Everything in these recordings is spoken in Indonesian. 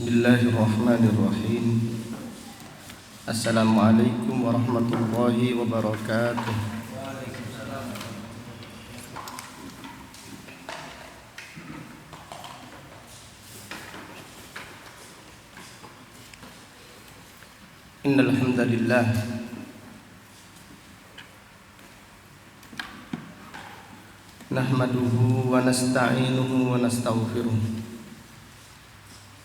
Bismillahirrahmanirrahim. Assalamualaikum warahmatullahi wabarakatuh. Innal hamdalillah nahmaduhu wa nasta'inuhu wa nastaghfiruh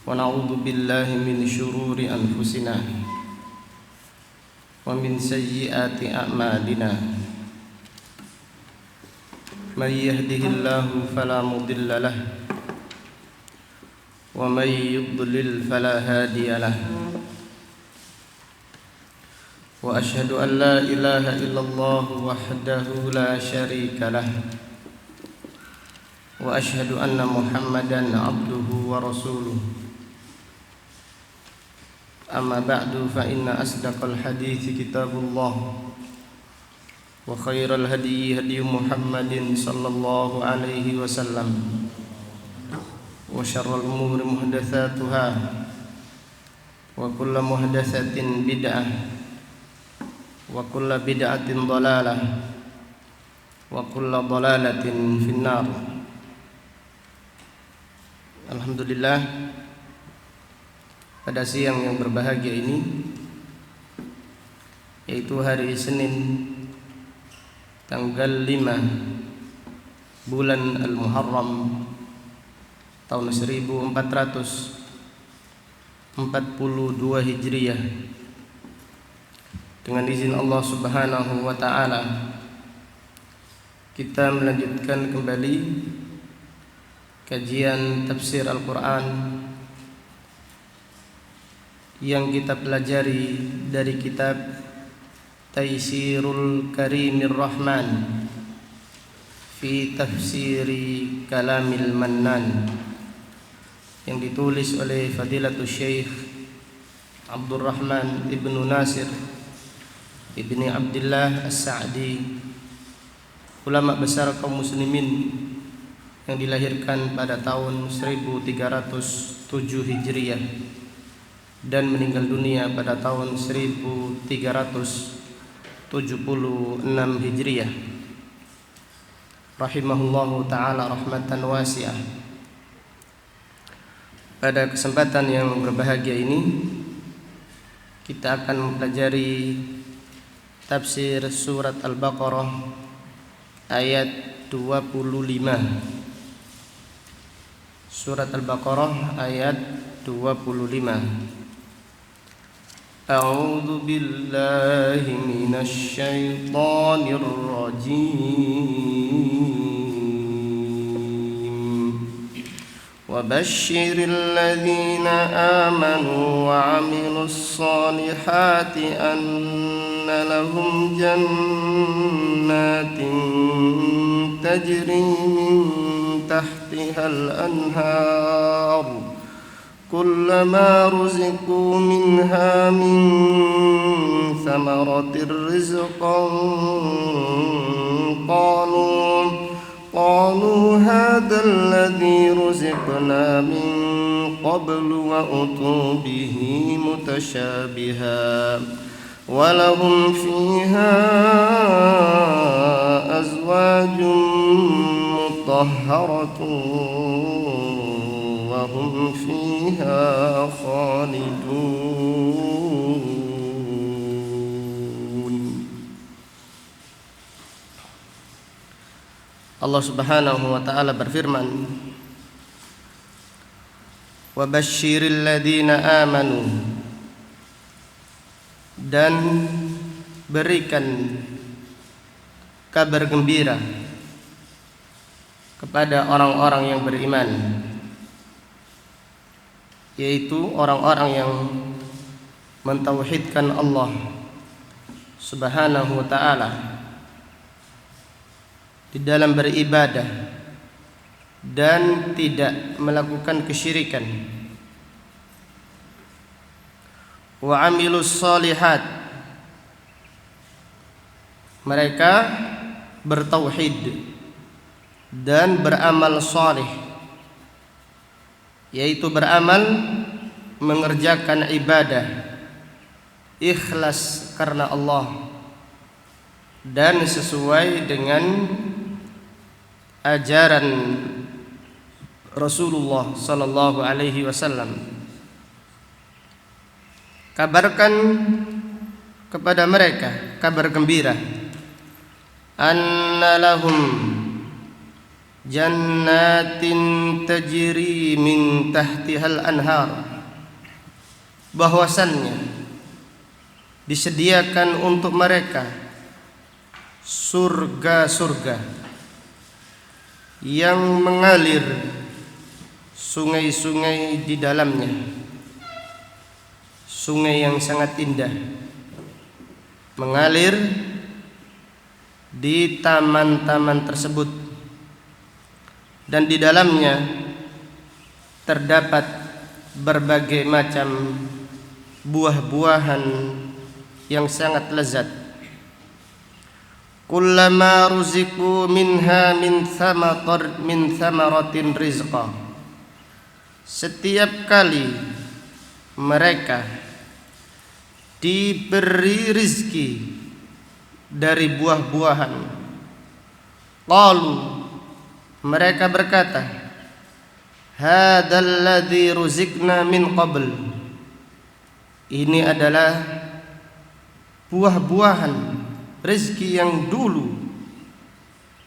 wa na'udzu billahi min syururi anfusina wa min sayyiati a'malina. May yahdihillahu fala mudilla lahu wa may yudlil fala hadiya lahu. Wa asyhadu an la ilaha illallah wahdahu la syarika lahu wa asyhadu anna Muhammadan abduhu wa rasuluh. Amma ba'du fa inna asdaqal hadithi kitabullah wa khairal hadiyi hadiyu Muhammadin sallallahu alaihi wasallam wa syarrul umuri muhdatsatuha wa kullu muhdatsatin bid'ah wa kullu bid'atin dhalalah wa kullu dhalalatin finnar. Alhamdulillah, pada siang yang berbahagia ini, yaitu hari Senin tanggal 5 bulan Al-Muharram tahun 1442 Hijriah, dengan izin Allah Subhanahu wa taala kita melanjutkan kembali kajian tafsir Al-Quran yang kita pelajari dari kitab Taysirul Karimir Rahman fi Tafsiri Kalamil Mannan, yang ditulis oleh Fadilatul Syekh Abdurrahman Ibnu Nasir Ibni Abdullah As-Sa'di, ulama besar kaum muslimin yang dilahirkan pada tahun 1307 Hijriah dan meninggal dunia pada tahun 1376 Hijriah, rahimahullahu ta'ala rahmatan wasi'ah. Pada kesempatan yang berbahagia ini kita akan mempelajari tafsir surat Al-Baqarah ayat 25. Surat Al-Baqarah ayat 25. A'udzu billahi minasy syaithanir rajim. Wa basyiril ladzina amanu wa 'amilus shalihati anna lahum jannatin tajri min tahtihal anhar kullama ruziqu minha min thamaratir rizqan qalu hadha alladhi ruziqna min qablu wa utu bihi mutashabiha wa lahum fiha azwajun mutahharatun wa hum fiha khalidun. Allah Subhanahu wa ta'ala berfirman, wa basyiril ladzina amanu, dan berikan kabar gembira kepada orang-orang yang beriman, yaitu orang-orang yang mentauhidkan Allah Subhanahu wa ta'ala di dalam beribadah dan tidak melakukan kesyirikan. Wa 'amilus shalihat, mereka bertauhid dan beramal saleh, yaitu beramal mengerjakan ibadah ikhlas karena Allah dan sesuai dengan ajaran Rasulullah sallallahu alaihi wasallam. Kabarkan kepada mereka kabar gembira, anna lahum jannatin tajri min tahtihal anhar, bahwasannya disediakan untuk mereka surga-surga yang mengalir sungai-sungai di dalamnya, sungai yang sangat indah mengalir di taman-taman tersebut, dan di dalamnya terdapat berbagai macam buah-buahan yang sangat lezat. Kullama ruziku minha min thamaratin rizqa, setiap kali mereka diberi rizki dari buah-buahan, qalu, mereka berkata, hadzal ladzi ruzikna min qabl, ini adalah buah-buahan rezeki yang dulu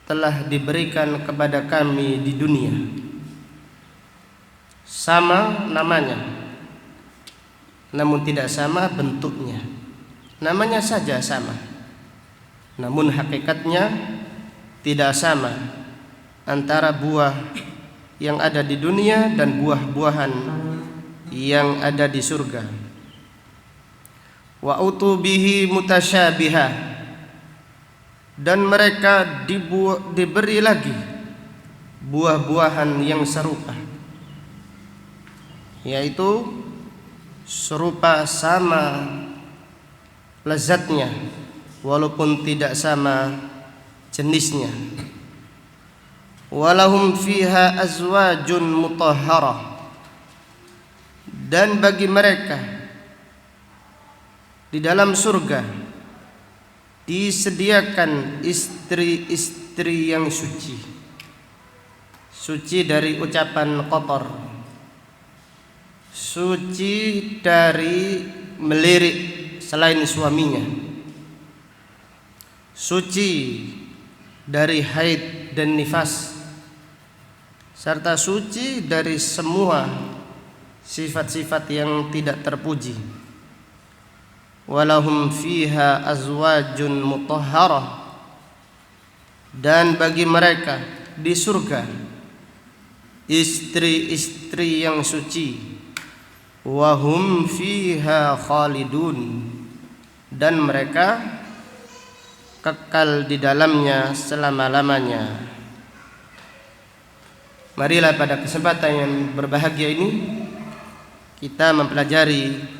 telah diberikan kepada kami di dunia. Sama namanya, namun tidak sama bentuknya. Namanya saja sama, namun hakikatnya tidak sama antara buah yang ada di dunia dan buah-buahan yang ada di surga. Wa utubihi mutasyabiha, dan mereka diberi lagi buah-buahan yang serupa, yaitu serupa sama lezatnya walaupun tidak sama jenisnya. Walahum fiha azwajun mutahharah, dan bagi mereka di dalam surga disediakan istri-istri yang suci, suci dari ucapan kotor, suci dari melirik selain suaminya, suci dari haid dan nifas, serta suci dari semua sifat-sifat yang tidak terpuji. Walahum fiha azwajun mutahharah, dan bagi mereka di surga istri-istri yang suci. Wahum fiha khalidun, dan mereka kekal di dalamnya selama-lamanya. Marilah pada kesempatan yang berbahagia ini kita mempelajari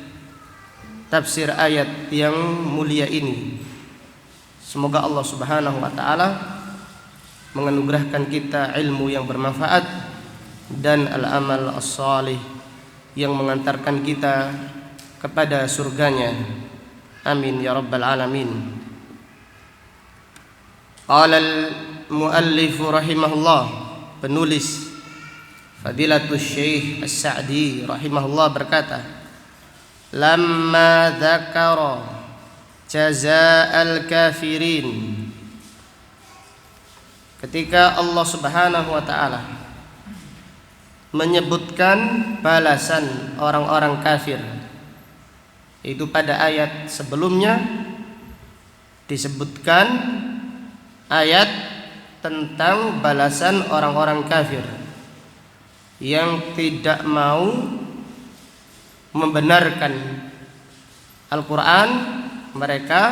tafsir ayat yang mulia ini. Semoga Allah Subhanahu wa taala menganugerahkan kita ilmu yang bermanfaat dan al-amal as-salih yang mengantarkan kita kepada surganya. Amin ya rabbal alamin. Qala al-muallif rahimahullah, penulis Fadilatul Syekh As-Sa'di rahimahullah berkata, lamma dzakara jazaa'al kafirin, ketika Allah Subhanahu wa taala menyebutkan balasan orang-orang kafir, itu pada ayat sebelumnya disebutkan ayat tentang balasan orang-orang kafir yang tidak mau membenarkan Al-Quran. Mereka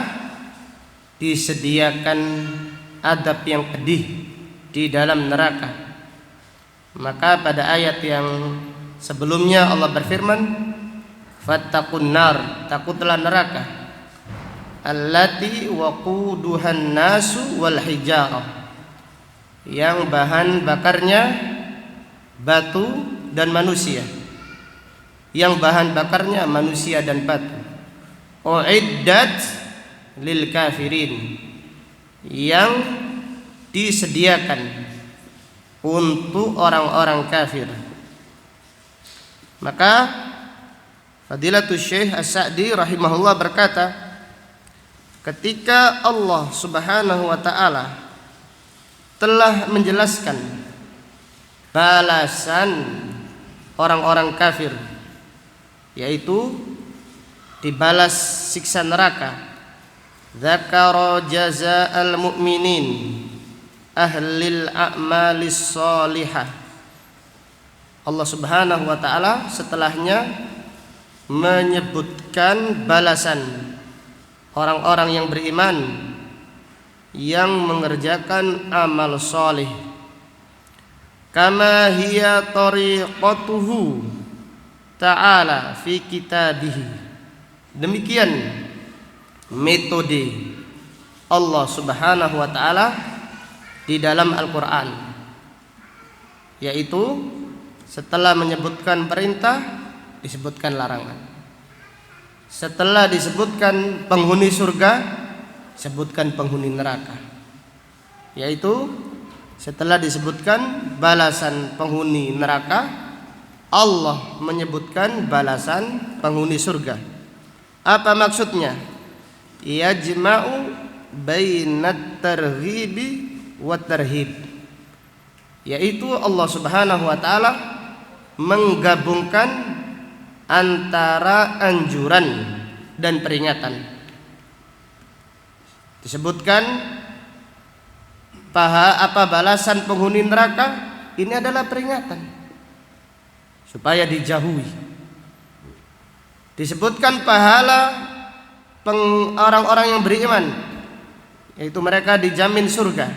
disediakan adab yang pedih di dalam neraka. Maka pada ayat yang sebelumnya Allah berfirman, fattaqun nar, takutlah neraka, allati waquduhan nasu wal hijarah, yang bahan bakarnya batu dan manusia. yang bahan bakarnya manusia dan batu. Uiddat lil kafirin, yang disediakan untuk orang-orang kafir. Maka Fadilatul Syekh As-Sa'di rahimahullah berkata, ketika Allah Subhanahu wa taala telah menjelaskan balasan orang-orang kafir, yaitu dibalas siksa neraka, dzakara jazaa'al mu'minin ahlil a'malis shalihah. Allah Subhanahu wa taala setelahnya menyebutkan balasan orang-orang yang beriman yang mengerjakan amal saleh. Kama hiya tariqatuhu ta'ala fi kitabihi. Demikian metode Allah Subhanahu wa taala di dalam Al-Qur'an, yaitu setelah menyebutkan perintah disebutkan larangan. Setelah disebutkan penghuni surga, sebutkan penghuni neraka. Yaitu setelah disebutkan balasan penghuni neraka, Allah menyebutkan balasan penghuni surga. Apa maksudnya? Yajma'u bainat targhibi wat tarhib. Yaitu Allah Subhanahu wa taala menggabungkan antara anjuran dan peringatan. Disebutkan balasan penghuni neraka, ini adalah peringatan supaya dijauhi. Disebutkan pahala orang-orang yang beriman, yaitu mereka dijamin surga.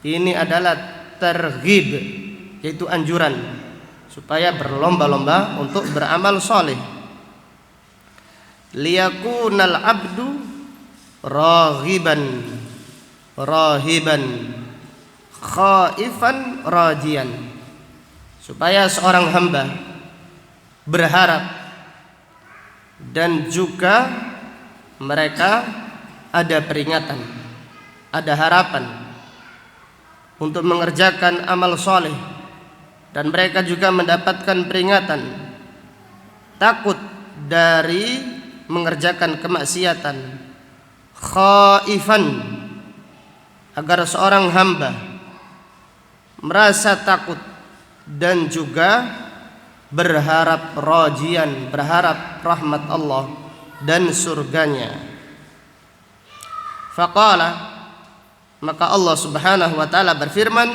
Ini adalah targhib, yaitu anjuran supaya berlomba-lomba untuk beramal soleh. Liyakunal abdu raghiban rahiban khaifan rajian, supaya seorang hamba berharap dan juga mereka ada peringatan, ada harapan untuk mengerjakan amal soleh, dan mereka juga mendapatkan peringatan takut dari mengerjakan kemaksiatan. Khaifan, agar seorang hamba merasa takut dan juga berharap rajian, berharap rahmat Allah dan surganya. Faqala, maka Allah Subhanahu wa taala berfirman,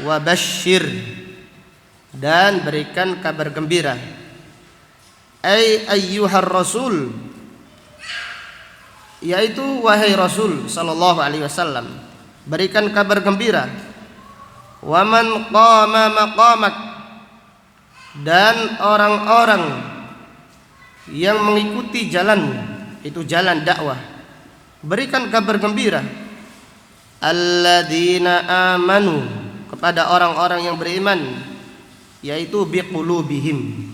wa basyir, dan berikan kabar gembira. Ayyuhar rasul, yaitu wahai Rasul sallallahu alaihi wasallam, berikan kabar gembira. Wa man qama maqamak, dan orang-orang yang mengikuti jalanmu, itu jalan dakwah, berikan kabar gembira. Alladzina amanu, kepada orang-orang yang beriman, yaitu biqulubihim,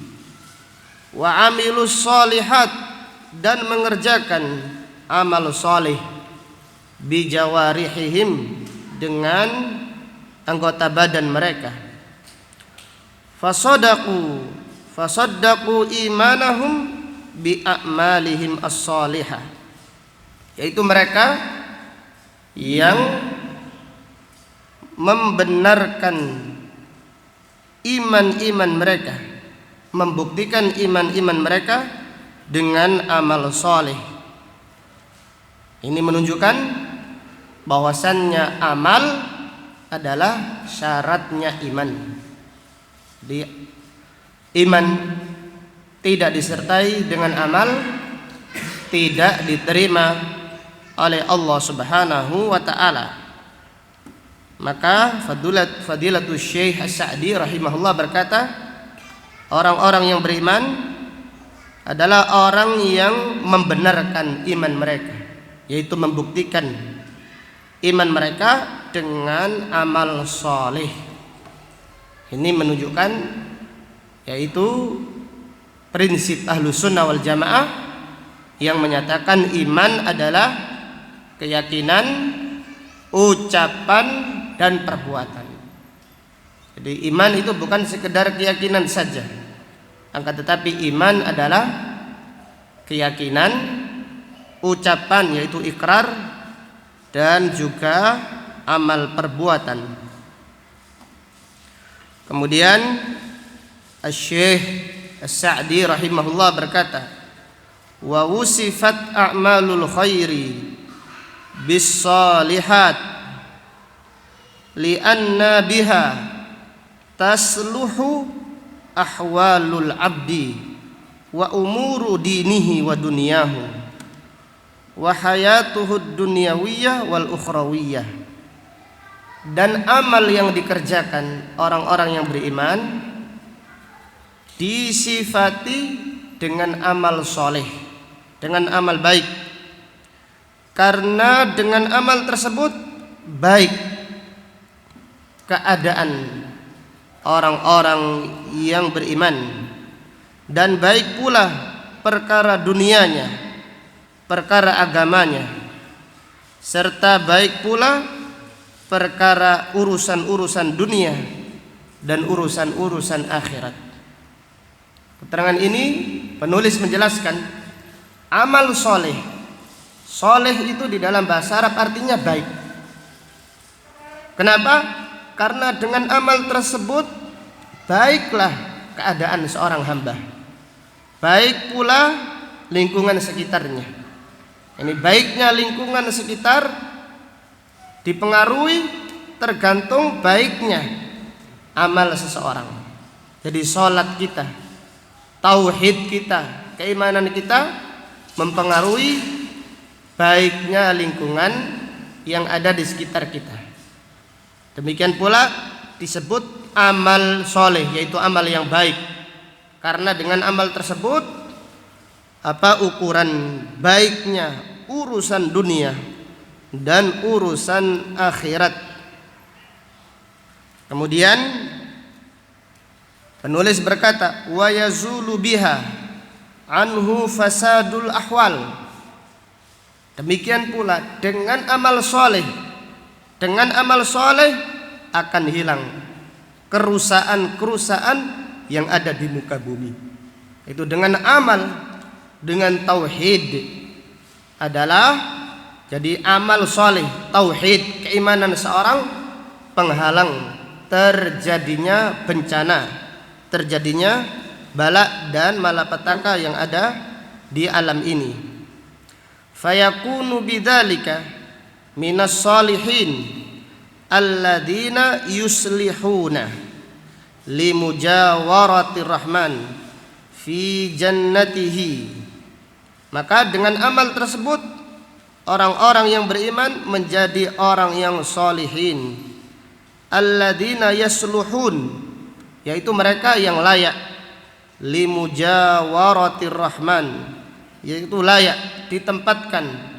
wa amilus sholihat, dan mengerjakan amal saleh, bijawarihim, dengan anggota badan mereka. Fasaddaqu imanahum bi a'malihim as-salihah, yaitu mereka yang membenarkan iman-iman mereka, membuktikan iman-iman mereka dengan amal saleh. Ini menunjukkan bahwasannya amal adalah syaratnya iman. Iman tidak disertai dengan amal tidak diterima oleh Allah Subhanahu wa taala. Maka Fadilatul Syekh As-Sa'di rahimahullah berkata, orang-orang yang beriman adalah orang yang membenarkan iman mereka, yaitu membuktikan iman mereka dengan amal soleh. Ini menunjukkan yaitu prinsip Ahlus Sunnah wal Jamaah yang menyatakan iman adalah keyakinan, ucapan, dan perbuatan. Jadi iman itu bukan sekedar keyakinan saja, akan tetapi iman adalah keyakinan, ucapan yaitu ikrar, dan juga amal perbuatan. Kemudian Asy-Syaikh As-Sa'di rahimahullah berkata, wa wusifat a'malul khairi bis salihat li'anna biha tasluhu ahwalul abdi wa umuru dinihi wa dunyahu wa hayatuhu dunyawiyah wal ukhrawiyah. Dan amal yang dikerjakan orang-orang yang beriman disifati dengan amal soleh, dengan amal baik, karena dengan amal tersebut baik keadaan orang-orang yang beriman, dan baik pula perkara dunianya, perkara agamanya, serta baik pula perkara urusan-urusan dunia dan urusan-urusan akhirat. Keterangan ini penulis menjelaskan amal soleh. Soleh itu di dalam bahasa Arab artinya baik. Kenapa? Karena dengan amal tersebut baiklah keadaan seorang hamba, baik pula lingkungan sekitarnya. Ini baiknya lingkungan sekitar dipengaruhi tergantung baiknya amal seseorang. Jadi sholat kita, tauhid kita, keimanan kita mempengaruhi baiknya lingkungan yang ada di sekitar kita. Demikian pula disebut amal soleh, yaitu amal yang baik, karena dengan amal tersebut ukuran baiknya urusan dunia dan urusan akhirat. Kemudian penulis berkata, wa yazulu biha anhu fasadul ahwal. Demikian pula dengan amal soleh, dengan amal soleh akan hilang kerusakan-kerusakan yang ada di muka bumi. Itu dengan amal, dengan tauhid adalah jadi amal soleh, tauhid, keimanan seorang penghalang terjadinya bencana, terjadinya bala dan malapetaka yang ada di alam ini. Fayakunu bidzalika minas solihin alladzina yuslihuna limujawaratir rahman fi jannatihi. Maka dengan amal tersebut orang-orang yang beriman menjadi orang yang solihin, alladzina yasluhun, yaitu mereka yang layak limujawaratir rahman, yaitu layak ditempatkan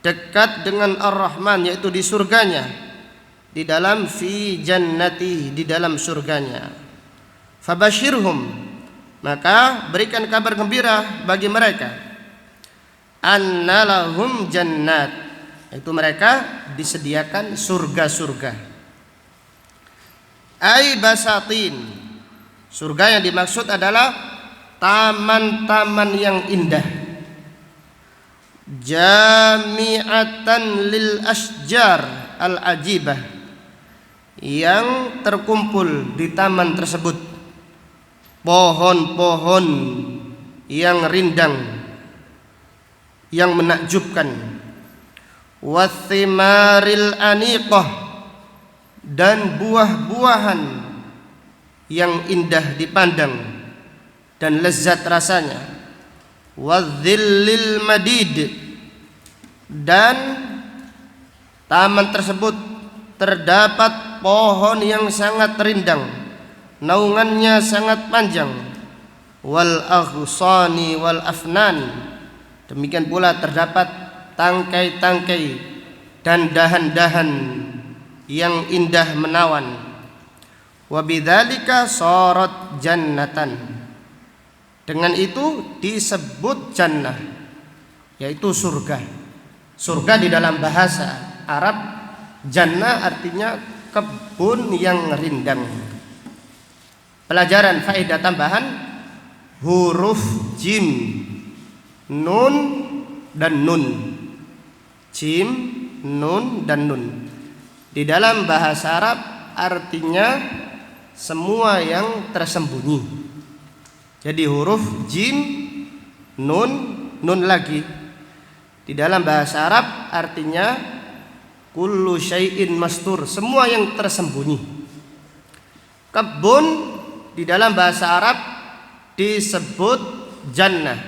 dekat dengan Ar-Rahman, yaitu di surganya, di dalam fi jannati, di dalam surganya. Fabashirhum, maka berikan kabar gembira bagi mereka, annalahum jannat, itu mereka disediakan surga-surga. Ai basatin, surga yang dimaksud adalah taman-taman yang indah, jami'atan lil asjar al ajibah, yang terkumpul di taman tersebut pohon-pohon yang rindang, yang menakjubkan, wathimaril aniqah, dan buah-buahan yang indah dipandang dan lezat rasanya, wadzillil madid, dan taman tersebut terdapat pohon yang sangat rindang, naungannya sangat panjang, wal aghsani wal afnan, demikian pula terdapat tangkai-tangkai dan dahan-dahan yang indah menawan. Wa bidzalika sarat jannatan, Dengan itu disebut jannah, yaitu surga. Surga di dalam bahasa Arab, jannah artinya kebun yang rindang. Pelajaran faedah tambahan, huruf jim, nun dan nun. Jim, nun dan nun. Di dalam bahasa Arab artinya semua yang tersembunyi. Jadi huruf jim, nun, nun lagi. Di dalam bahasa Arab artinya kullu syai'in mastur, semua yang tersembunyi. Kebun di dalam bahasa Arab disebut jannah,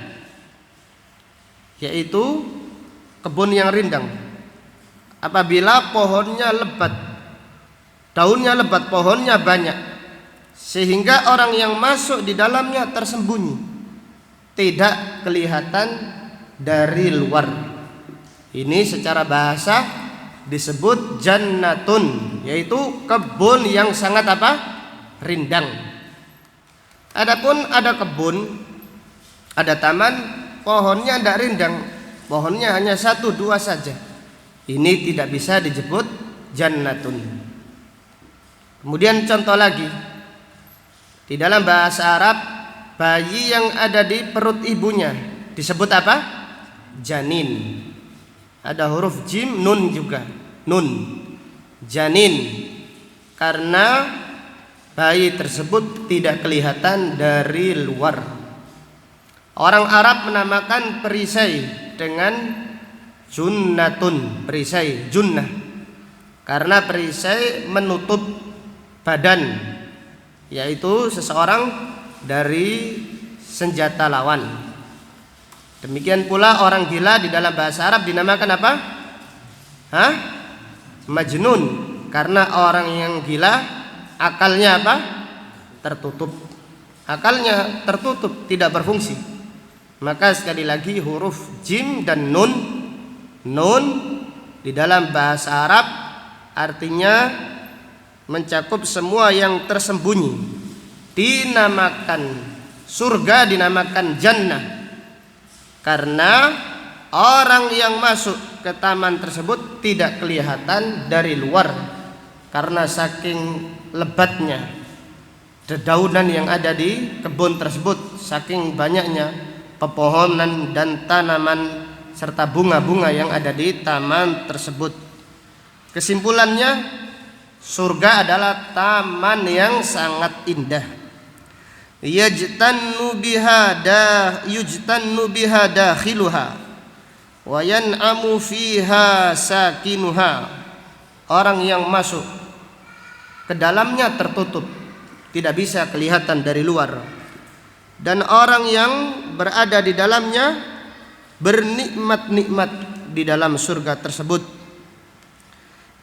yaitu kebun yang rindang. Apabila pohonnya lebat, daunnya lebat, pohonnya banyak, sehingga orang yang masuk di dalamnya tersembunyi, tidak kelihatan dari luar. Ini secara bahasa disebut jannatun, yaitu kebun yang sangat apa? Rindang. Adapun ada kebun, ada taman, pohonnya tidak rindang, pohonnya hanya 1, 2 saja. Ini tidak bisa disebut jannatun. Kemudian contoh lagi, di dalam bahasa Arab, bayi yang ada di perut ibunya disebut apa? Janin. Ada huruf jim, nun juga, nun, janin. Karena bayi tersebut tidak kelihatan dari luar. Orang Arab menamakan perisai dengan junnatun, perisai junnah, karena perisai menutup badan, yaitu seseorang dari senjata lawan. Demikian pula orang gila di dalam bahasa Arab dinamakan apa? Majnun, karena orang yang gila akalnya apa? Tertutup. Akalnya tertutup, tidak berfungsi. Maka sekali lagi huruf jim dan nun, nun di dalam bahasa Arab artinya mencakup semua yang tersembunyi. Dinamakan surga, dinamakan jannah, karena orang yang masuk ke taman tersebut tidak kelihatan dari luar, karena saking lebatnya dedaunan yang ada di kebun tersebut, saking banyaknya pepohonan dan tanaman serta bunga-bunga yang ada di taman tersebut. Kesimpulannya, surga adalah taman yang sangat indah. Yujtannu biha dakhiluha wa yan'amu fiha sakinuha. Orang yang masuk ke dalamnya tertutup, tidak bisa kelihatan dari luar, dan orang yang berada di dalamnya bernikmat-nikmat di dalam surga tersebut.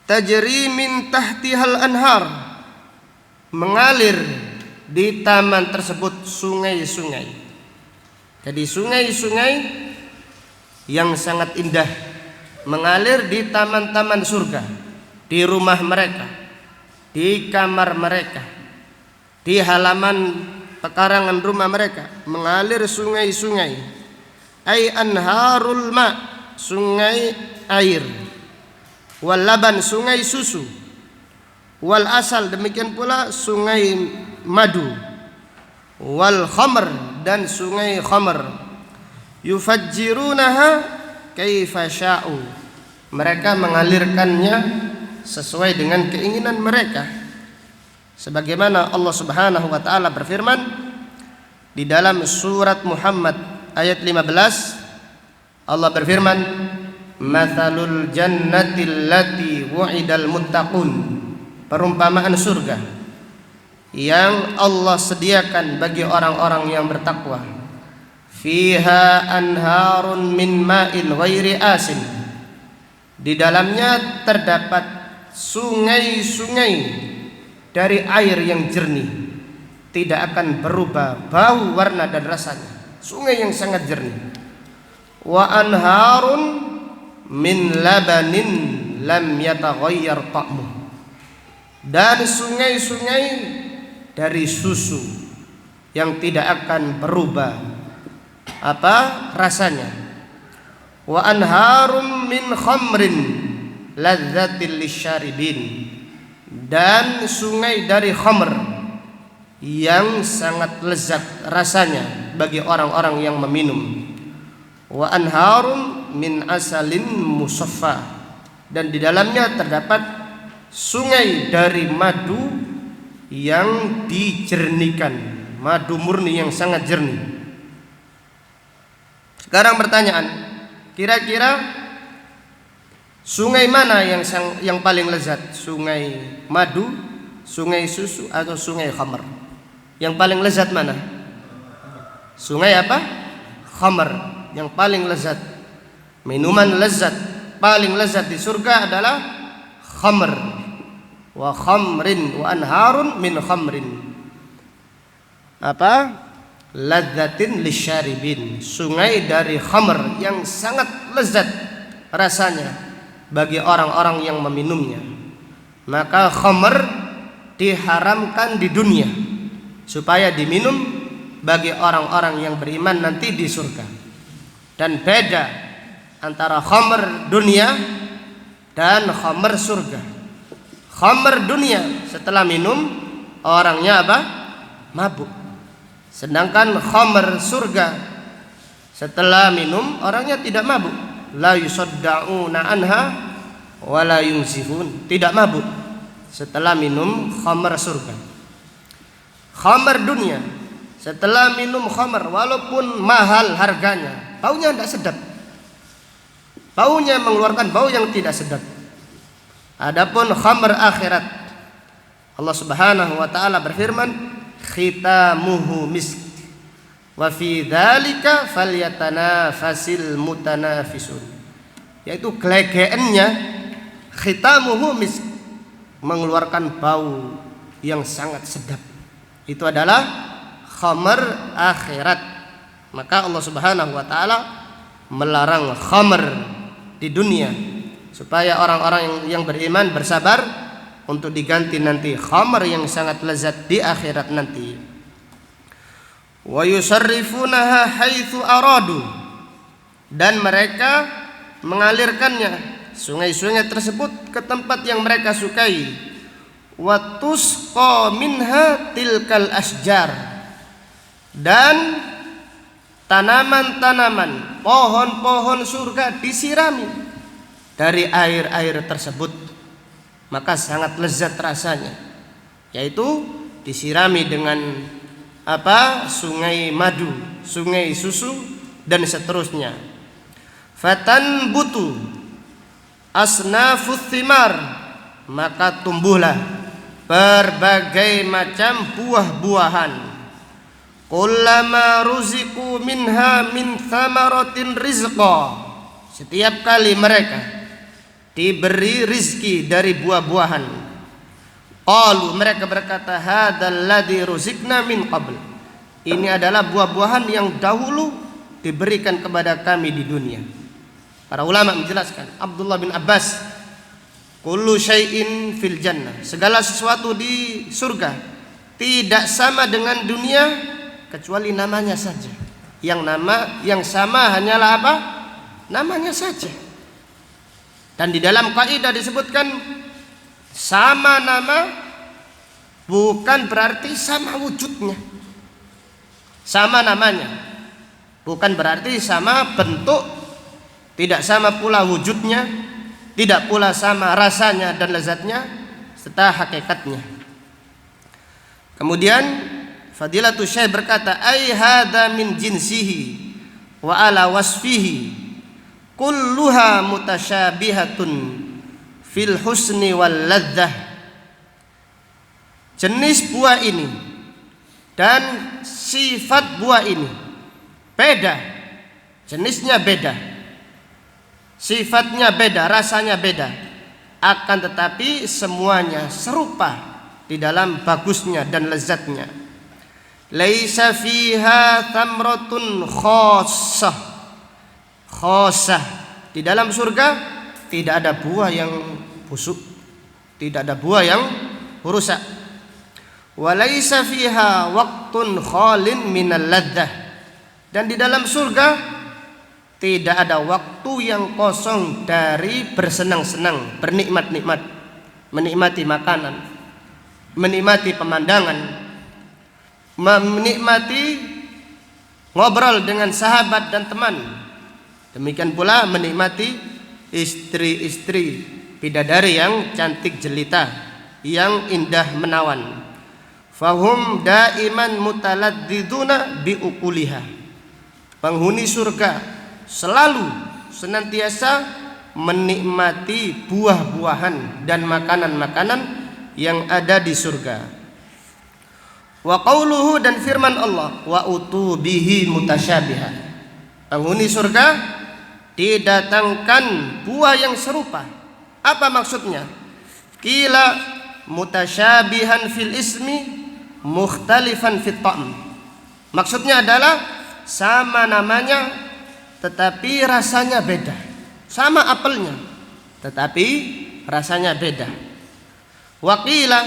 Tajri min tahtihal anhar, mengalir di taman tersebut sungai-sungai. Jadi sungai-sungai yang sangat indah mengalir di taman-taman surga, di rumah mereka, di kamar mereka, di halaman pekarangan rumah mereka, mengalir sungai-sungai. Ai anharul ma, sungai air. Wal laban, sungai susu. Wal asal, demikian pula sungai madu. Wal khamr, dan sungai khamr. Yufajjirunaha kaifa sya'u, mereka mengalirkannya sesuai dengan keinginan mereka, sebagaimana Allah Subhanahu wa taala berfirman di dalam surat Muhammad ayat 15. Allah berfirman, mathalul jannatil lati wu'idal muttaqun, perumpamaan surga yang Allah sediakan bagi orang-orang yang bertakwa. Fiha anharun min ma'in ghairi asin, di dalamnya terdapat sungai-sungai dari air yang jernih, tidak akan berubah bau, warna dan rasanya. Sungai yang sangat jernih. Wa anharun min labanin lam yataghayyar ta'muh, dan sungai-sungai dari susu yang tidak akan berubah rasanya. Wa anharum min khamrin ladzatil lisyaribin, dan sungai dari khamr yang sangat lezat rasanya bagi orang-orang yang meminum. Wa anharum min asalin musaffa, dan di dalamnya terdapat sungai dari madu yang dijernihkan, madu murni yang sangat jernih. Sekarang pertanyaan, kira-kira sungai mana yang paling lezat? Sungai madu, sungai susu, atau sungai khamr? Yang paling lezat mana? Sungai apa? Khamr, yang paling lezat. Minuman lezat paling lezat di surga adalah khamr. Wa khamrin wa anharun min khamrin. Ladzatin lisyaribin, sungai dari khamr yang sangat lezat rasanya bagi orang-orang yang meminumnya. Maka khamr diharamkan di dunia supaya diminum bagi orang-orang yang beriman nanti di surga. Dan beda antara khamr dunia dan khamr surga. Khamr dunia setelah minum orangnya mabuk. Sedangkan khamr surga setelah minum orangnya tidak mabuk. La yusaddauna anha wa la yunzifun, tidak mabuk setelah minum khamr surga. Khamr dunia setelah minum khamr walaupun mahal harganya, baunya tidak sedap. Baunya mengeluarkan bau yang tidak sedap. Adapun khamr akhirat, Allah Subhanahu wa taala berfirman, khitamuhu misk wa fi dzalika falyatanafasil mutanafisun, yaitu gelegeannya khitamuhu misk, mengeluarkan bau yang sangat sedap. Itu adalah khamr akhirat. Maka Allah Subhanahu wa taala melarang khamr di dunia supaya orang-orang yang beriman bersabar untuk diganti nanti khamr yang sangat lezat di akhirat nanti. Wa yusarrifunaha haitsu aradu, dan mereka mengalirkannya sungai-sungai tersebut ke tempat yang mereka sukai. Wa tusqa minha tilkal asjar, dan tanaman-tanaman, pohon-pohon surga disirami dari air-air tersebut. Maka sangat lezat rasanya, yaitu disirami dengan sungai madu, sungai susu, dan seterusnya. Fatan butu asnafut thimar, maka tumbuhlah berbagai macam buah-buahan. Kullama ruziku minha min thamaratin rizqa, setiap kali mereka diberi rizki dari buah-buahan. Qalu, mereka berkata, hadzal ladzi ruzikna min qabl, ini adalah buah-buahan yang dahulu diberikan kepada kami di dunia. Para ulama menjelaskan, Abdullah bin Abbas, kullu syai'in fil jannah, segala sesuatu di surga tidak sama dengan dunia kecuali namanya saja. Yang sama hanyalah namanya saja. Dan di dalam kaidah disebutkan sama nama bukan berarti sama wujudnya. Sama namanya bukan berarti sama bentuk, tidak sama pula wujudnya, tidak pula sama rasanya dan lezatnya serta hakikatnya. Kemudian Fadilatul Syekh berkata, ai hadza min jinsihi wa ala wasfihi kulluha mutasyabihatun fil husni wal ladzah. Jenis buah ini dan sifat buah ini beda, jenisnya beda, sifatnya beda, rasanya beda, akan tetapi semuanya serupa di dalam bagusnya dan lezatnya. Laisa fiha thamratun khassah, di dalam surga tidak ada buah yang busuk, tidak ada buah yang rusak. wa laisa fiha waqtun khalin minal ladzah, dan di dalam surga tidak ada waktu yang kosong dari bersenang-senang, bernikmat-nikmat, menikmati makanan, menikmati pemandangan, menikmati ngobrol dengan sahabat dan teman. Demikian pula menikmati istri-istri bidadari yang cantik jelita, yang indah menawan. Fahum daiman mutaladzizuna biukuliha. Penghuni surga selalu senantiasa menikmati buah-buahan dan makanan-makanan yang ada di surga. Wa qauluhu, dan firman Allah, wa utubihi mutasyabiha. Penghuni surga didatangkan buah yang serupa. Apa maksudnya? Qila mutasyabihan fil ismi mukhtalifan fit ta'm. Maksudnya adalah sama namanya tetapi rasanya beda. Sama apelnya tetapi rasanya beda. Waqila,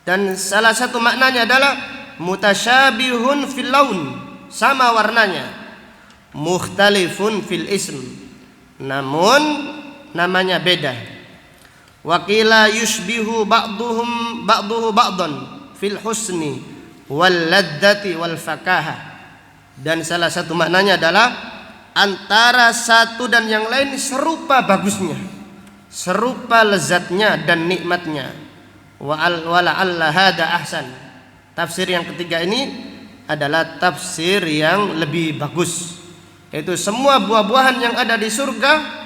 dan salah satu maknanya adalah mutasyabihun fil laun, sama warnanya, mukhtalifun fil ism, namun namanya beda. Waqila yushbihu ba'duhu ba'dan fil husni wal ladzati wal fakahah, dan salah satu maknanya adalah antara satu dan yang lain serupa bagusnya, serupa lezatnya dan nikmatnya. Wala'alla hada ahsan. Tafsir yang ketiga ini adalah tafsir yang lebih bagus, yaitu semua buah-buahan yang ada di surga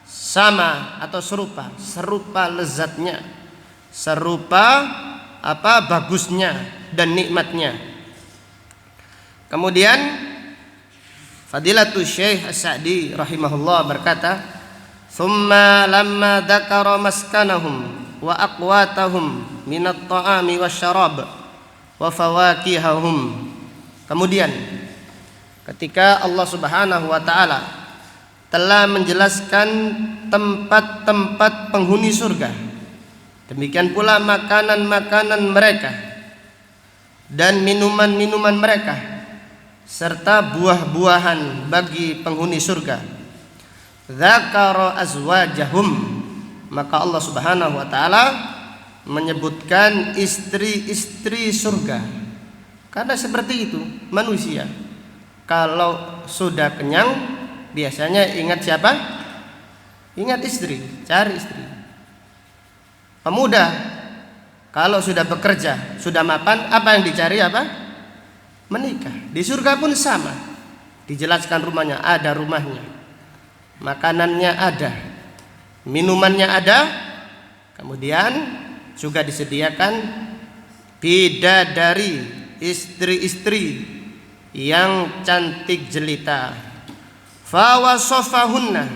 sama atau serupa lezatnya, serupa bagusnya dan nikmatnya. Kemudian Fadilatul Syekh As-Sa'di rahimahullah berkata, "Tsumma lamma dzakara maskanahum wa aqwatahum minat ta'ami wasyarab wa fawakihahum." Kemudian ketika Allah Subhanahu wa taala telah menjelaskan tempat-tempat penghuni surga, demikian pula makanan-makanan mereka dan minuman-minuman mereka serta buah-buahan bagi penghuni surga, dzakara azwajahum, maka Allah Subhanahu wa taala menyebutkan istri-istri surga. Karena seperti itu manusia, kalau sudah kenyang biasanya ingat siapa? Ingat istri, cari istri. Pemuda kalau sudah bekerja, sudah mapan, apa yang dicari? Menikah. Di surga pun sama. Dijelaskan rumahnya, ada rumahnya, makanannya ada, minumannya ada, kemudian juga disediakan bidadari, istri-istri yang cantik jelita. Fa wasafahunna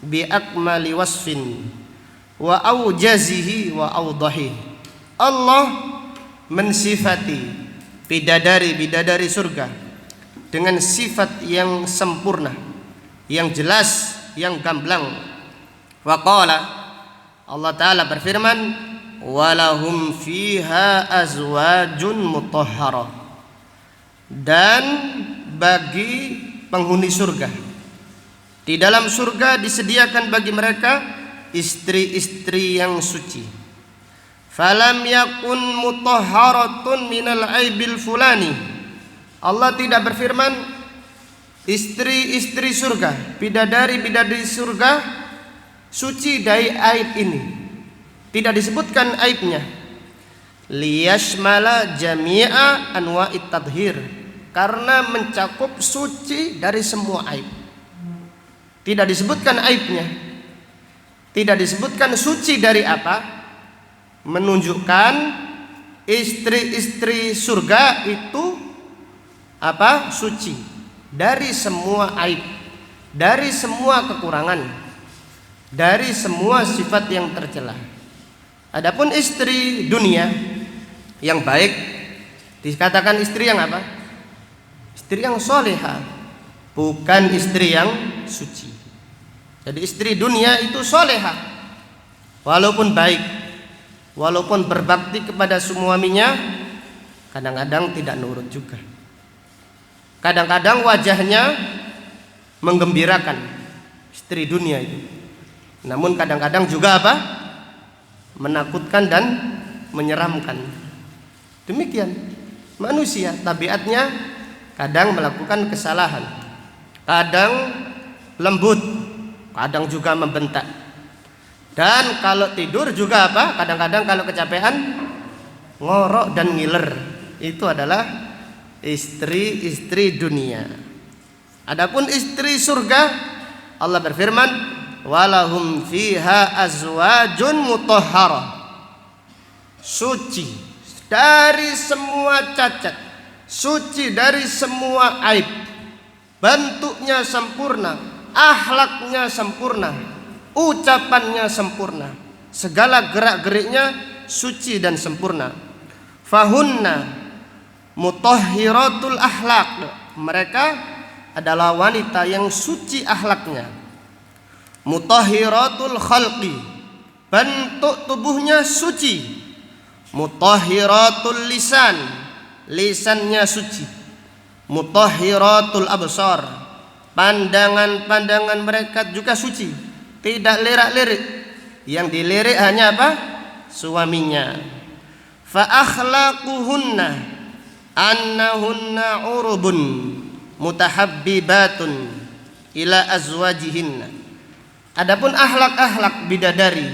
bi akmali wasfin wa aujazihi wa awdahi. Allah mensifati bidadari surga dengan sifat yang sempurna, yang jelas, yang gamblang. Wa qala, Allah taala berfirman, walahum fiha azwajun mutahharah, dan bagi penghuni surga di dalam surga disediakan bagi mereka istri-istri yang suci. Falam yakun mutahharatun minal aibil fulani. Allah tidak berfirman istri-istri surga, bidadari-bidadari surga suci dari aib ini. Tidak disebutkan aibnya. Liyashmala jami'a anwa'it tadhir, karena mencakup suci dari semua aib. Tidak disebutkan aibnya. Tidak disebutkan suci dari apa? Menunjukkan istri-istri surga itu suci dari semua aib, dari semua kekurangan, dari semua sifat yang tercela. Adapun istri dunia yang baik dikatakan istri yang istri yang soleha, bukan istri yang suci. Jadi istri dunia itu soleha walaupun baik, walaupun berbakti kepada suaminya, kadang-kadang tidak nurut juga. Kadang-kadang wajahnya menggembirakan istri dunia itu, namun kadang-kadang juga apa? Menakutkan dan menyeramkan. Demikian manusia, tabiatnya kadang melakukan kesalahan, kadang lembut, kadang juga membentak. Dan kalau tidur juga apa? Kadang-kadang kalau kecapean ngorok dan ngiler. Itu adalah istri-istri dunia. Adapun istri surga, Allah berfirman, walahum fiha azwajun mutahharah, suci dari semua cacat, suci dari semua aib, bentuknya sempurna, akhlaknya sempurna, ucapannya sempurna, segala gerak-geriknya suci dan sempurna. Fahunna mutahhiratul akhlak, mereka adalah wanita yang suci akhlaknya. Mutahhiratul khalqi, bentuk tubuhnya suci. Mutahhiratul lisan, lisannya suci. Mutahhiratul absar, pandangan-pandangan mereka juga suci, tidak lirak-lirik. Yang dilirik hanya apa? Suaminya. Fa akhlaquhunna annahunna urubun mutahabbibatun ila azwajihinna. Adapun akhlak-akhlak bidadari,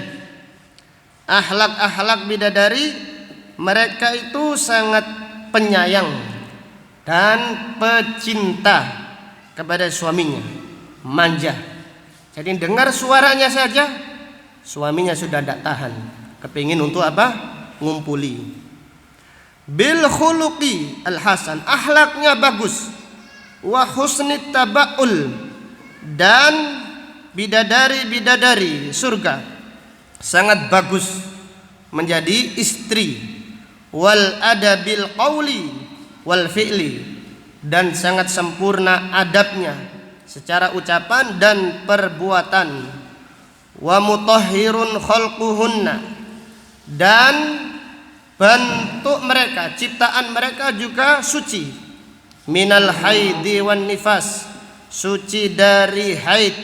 akhlak-akhlak bidadari, mereka itu sangat penyayang dan pecinta kepada suaminya, manja. Jadi dengar suaranya saja suaminya sudah tidak tahan, kepingin untuk apa? Ngumpuli. Bil khuluqi al hasan, akhlaknya bagus. Wa husnit tabaul, dan bidadari-bidadari surga sangat bagus menjadi istri. Wal adabil qauli wal fi'li, dan sangat sempurna adabnya secara ucapan dan perbuatan. Wa mutahhirun khalquhunna, dan bentuk mereka, ciptaan mereka juga suci. Minal haidi wan nifas, suci dari haid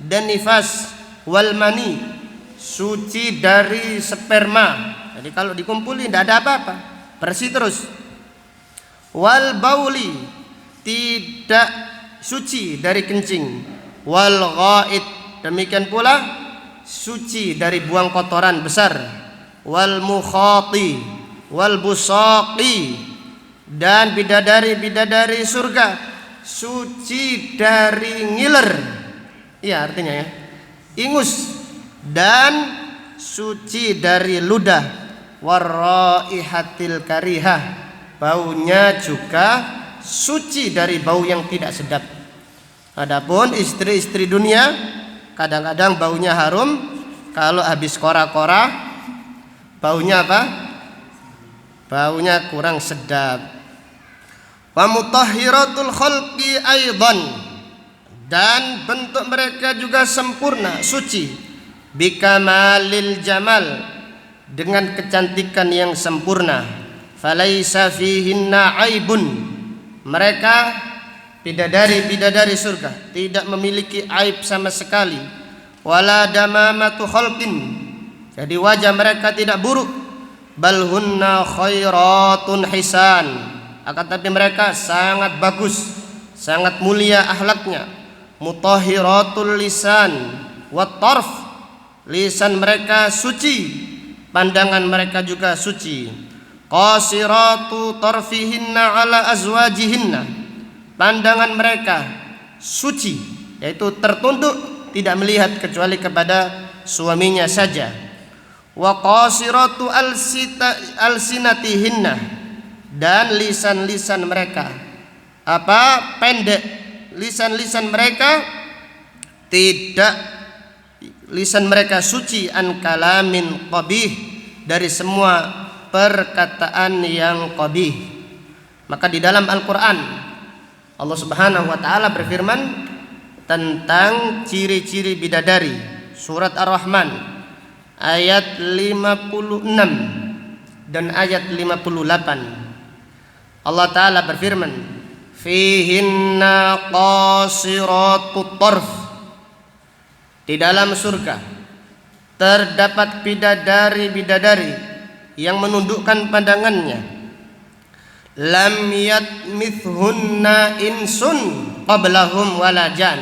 dan nifas. Wal mani, suci dari sperma. Jadi kalau dikumpulin tidak ada apa-apa, bersih terus. Wal bauli, tidak suci dari kencing. Wal ghaid, demikian pula suci dari buang kotoran besar. Wal mukhati wal busaqi, dan bidadari-bidadari surga suci dari ngiler, iya artinya ya, ingus, dan suci dari ludah. Warraihatil karihah, baunya juga suci dari bau yang tidak sedap. Adapun istri-istri dunia kadang-kadang baunya harum, kalau habis kora-kora baunya apa? Baunya kurang sedap. Wa mutahhiratul khalqi aidan, dan bentuk mereka juga sempurna, suci. Bikamalil jamal, dengan kecantikan yang sempurna. Falaisa fihinna aibun, mereka bidadari-bidadari surga tidak memiliki aib sama sekali. Wala damamatu khalqin, jadi wajah mereka tidak buruk. Bal hunna khairatun hisan, akan tapi mereka sangat bagus, sangat mulia akhlaknya. Mutahhiratul lisan wat tarf, lisan mereka suci, pandangan mereka juga suci. Qasiratu tarfihinna ala azwajihinna, pandangan mereka suci, yaitu tertunduk, tidak melihat kecuali kepada suaminya saja. Wa qasiratu alsinatihinna, dan lisan-lisan mereka apa? Pendek. Lisan-lisan mereka tidak, lisan mereka suci an kalamin qabih, dari semua perkataan yang qabih. Maka di dalam Al-Qur'an Allah Subhanahu wa taala berfirman tentang ciri-ciri bidadari, surat Ar-Rahman ayat 56 dan ayat 58. Allah Ta'ala berfirman, fihinna qasiratut tarf, di dalam surga terdapat bidadari-bidadari yang menundukkan pandangannya. Lam yatmithunna insun qablahum wala jan,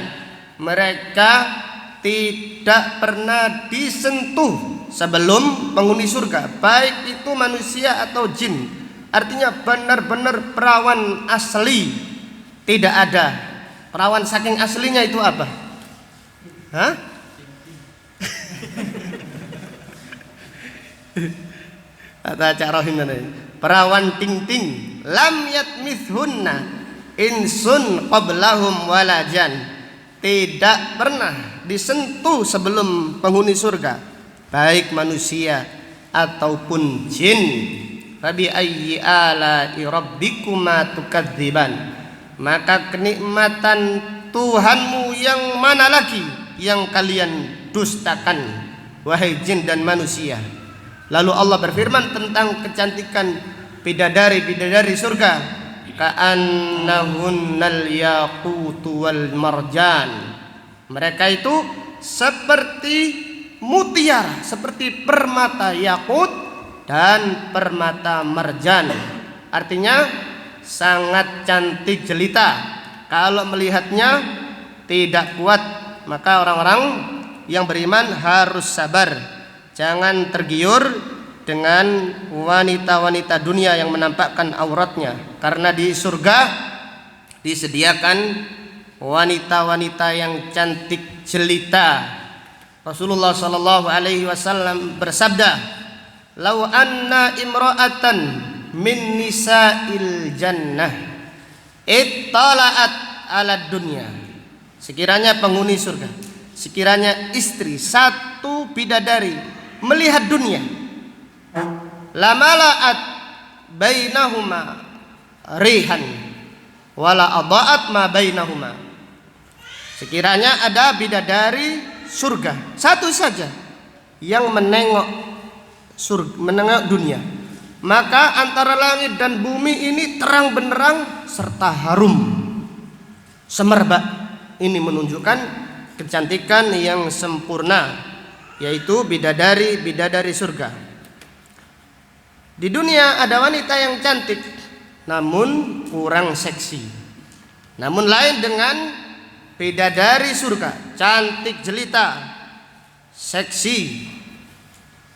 mereka tidak pernah disentuh sebelum penghuni surga, baik itu manusia atau jin. Artinya benar-benar perawan asli, tidak ada. Perawan saking aslinya itu apa? Hah? Kata Cak Rohim tadi, perawan ting-ting. Lam yatmithunna insun qablahum wala jan, tidak pernah disentuh sebelum penghuni surga, baik manusia ataupun jin. Fabi ayyi ala'i rabbikuma tukadziban, maka kenikmatan Tuhanmu yang mana lagi yang kalian dustakan, wahai jin dan manusia. Lalu Allah berfirman tentang kecantikan bidadari-bidadari surga, ka'annahunnal yaqutu wal marjan, mereka itu seperti mutiara, seperti permata yakut dan permata marjan. Artinya sangat cantik jelita. Kalau melihatnya tidak kuat, maka orang-orang yang beriman harus sabar, jangan tergiur dengan wanita-wanita dunia yang menampakkan auratnya, karena di surga disediakan wanita-wanita yang cantik jelita. Rasulullah sallallahu alaihi wasallam bersabda, "Lau anna imra'atan min nisa'il jannah ittala'at 'ala dunya." Sekiranya penghuni surga, sekiranya istri satu bidadari melihat dunia, lamala'at bainahuma rihan wala adha'at ma bainahuma. Sekiranya ada bidadari surga satu saja yang menengok dunia, maka antara langit dan bumi ini terang benderang serta harum semerbak. Ini menunjukkan kecantikan yang sempurna, yaitu bidadari surga. Di dunia ada wanita yang cantik namun kurang seksi, namun lain dengan bidadari surga, cantik jelita, seksi.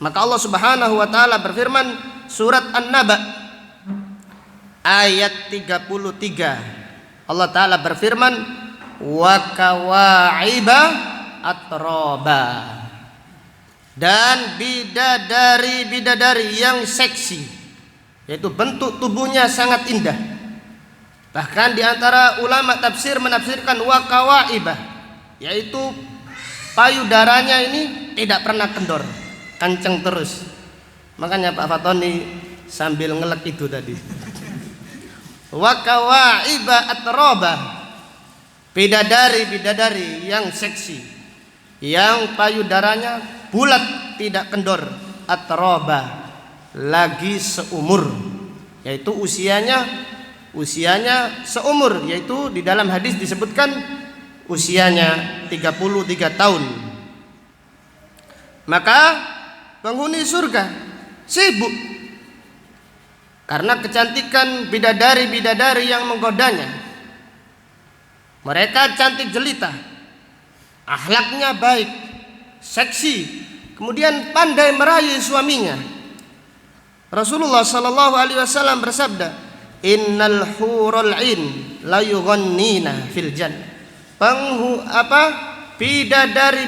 Maka Allah Subhanahu wa taala berfirman surat An-Naba ayat 33. Allah taala berfirman, wa kawa'iba atraba, dan bidadari-bidadari yang seksi, yaitu bentuk tubuhnya sangat indah. Bahkan di antara ulama tafsir menafsirkan wa kawa'iba, yaitu payudaranya ini tidak pernah kendor, kenceng terus. Makanya Pak Fatoni sambil ngelek itu tadi. Wa kawa'iba atraba, bidadari yang seksi, yang payudaranya bulat tidak kendor, atraba, lagi seumur, yaitu usianya seumur, yaitu di dalam hadis disebutkan usianya 33 tahun. Maka penghuni surga sibuk karena kecantikan bidadari-bidadari yang menggodanya. Mereka cantik jelita, akhlaknya baik, seksi, kemudian pandai merayu suaminya. Rasulullah sallallahu alaihi wasallam bersabda, innal hurul ain la yughannina fil jannah. Bidadari